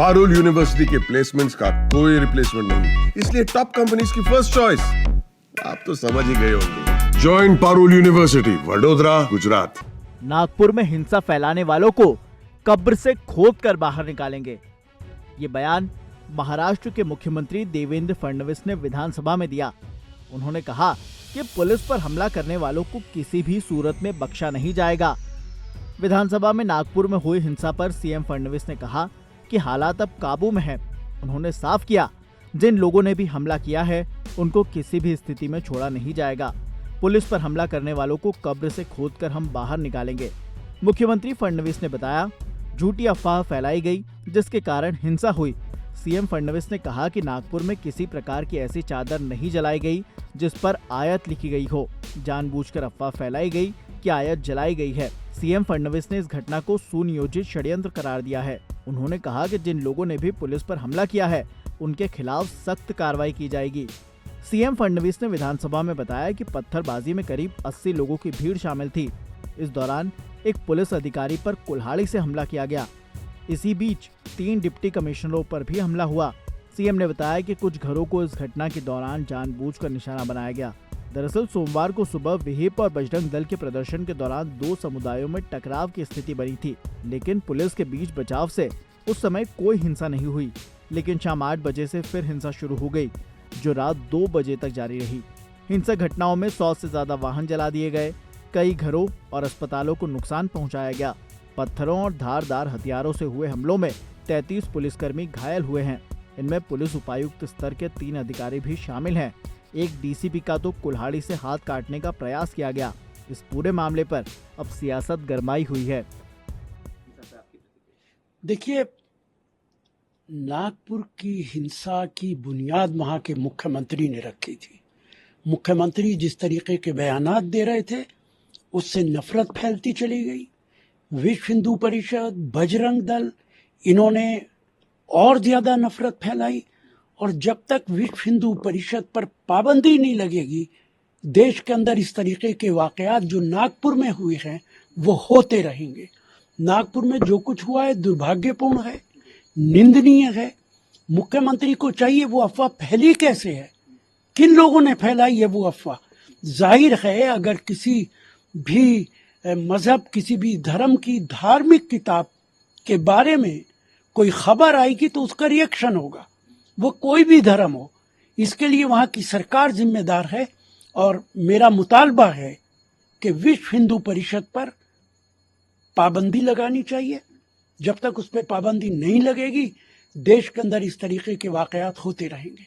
Parul university के placements का कोई रिप्लेसमेंट नहीं, इसलिए टॉप कंपनीज की फर्स्ट चॉइस। आप तो समझ ही गए होंगे। Join Parul university, Vadodara, Gujarat. नागपुर में हिंसा फैलाने वालों को कब्र से खोदकर बाहर निकालेंगे। ये बयान महाराष्ट्र के मुख्यमंत्री देवेंद्र फडणवीस ने विधानसभा में दिया। उन्होंने कहा कि पुलिस पर हमला करने वालों को किसी भी सूरत में बख्शा नहीं जाएगा। विधानसभा में नागपुर में हुई हिंसा पर सीएम फडणवीस ने कहा कि हालात अब काबू में है। उन्होंने साफ किया, जिन लोगों ने भी हमला किया है उनको किसी भी स्थिति में छोड़ा नहीं जाएगा। पुलिस पर हमला करने वालों को कब्र से खोदकर हम बाहर निकालेंगे। मुख्यमंत्री फडणवीस ने बताया, झूठी अफवाह फैलाई गई जिसके कारण हिंसा हुई। सीएम फडणवीस ने कहा कि नागपुर में किसी प्रकार की ऐसी चादर नहीं जलाई गई जिस पर आयत लिखी गई हो। जानबूझकर अफवाह फैलाई गई कि आयत जलाई गई है। सीएम फडणवीस ने इस घटना को सुनियोजित षड्यंत्र करार दिया है। उन्होंने कहा कि जिन लोगों ने भी पुलिस पर हमला किया है उनके खिलाफ सख्त कार्रवाई की जाएगी। सीएम फडणवीस ने विधानसभा में बताया कि पत्थरबाजी में करीब 80 लोगों की भीड़ शामिल थी। इस दौरान एक पुलिस अधिकारी पर कुल्हाड़ी से हमला किया गया। इसी बीच 3 डिप्टी कमिश्नरों पर भी हमला हुआ। सीएम ने बताया कि कुछ घरों को इस घटना के दौरान जानबूझकर निशाना बनाया गया। दरअसल सोमवार को सुबह विहिप और बजरंग दल के प्रदर्शन के दौरान 2 समुदायों में टकराव की स्थिति बनी थी, लेकिन पुलिस के बीच बचाव से उस समय कोई हिंसा नहीं हुई। लेकिन शाम 8 बजे से फिर हिंसा शुरू हो गई, जो रात 2 बजे तक जारी रही। हिंसक घटनाओं में 100 से ज्यादा वाहन जला दिए गए। कई घरों और अस्पतालों को नुकसान पहुंचाया गया। पत्थरों और धारदार हथियारों से हुए हमलों में 33 पुलिसकर्मी घायल हुए हैं। इनमें पुलिस उपायुक्त स्तर के 3 अधिकारी भी शामिल हैं। एक डीसीपी का तो कुल्हाड़ी से हाथ काटने का प्रयास किया गया। इस पूरे मामले पर अब सियासत गरमाई हुई है। देखिए, नागपुर की हिंसा की बुनियाद वहां के मुख्यमंत्री ने रखी थी। मुख्यमंत्री जिस तरीके के बयानात दे रहे थे उससे नफरत फैलती चली गई। विश्व हिंदू परिषद, बजरंग दल, इन्होंने और ज्यादा नफरत फैलाई। और जब तक विश्व हिंदू परिषद पर पाबंदी नहीं लगेगी, देश के अंदर इस तरीके के वाकयात जो नागपुर में हुए हैं वो होते रहेंगे। नागपुर में जो कुछ हुआ है दुर्भाग्यपूर्ण है, निंदनीय है। मुख्यमंत्री को चाहिए, वो अफवाह फैली कैसे है, किन लोगों ने फैलाई है वो अफवाह। जाहिर है अगर किसी भी मजहब, किसी भी धर्म की धार्मिक किताब के बारे में कोई खबर आएगी तो उसका रिएक्शन होगा, वो कोई भी धर्म हो। इसके लिए वहां की सरकार जिम्मेदार है। और मेरा मुतालबा है कि विश्व हिंदू परिषद पर पाबंदी लगानी चाहिए। जब तक उस पर पाबंदी नहीं लगेगी, देश के अंदर इस तरीके के वाकयात होते रहेंगे।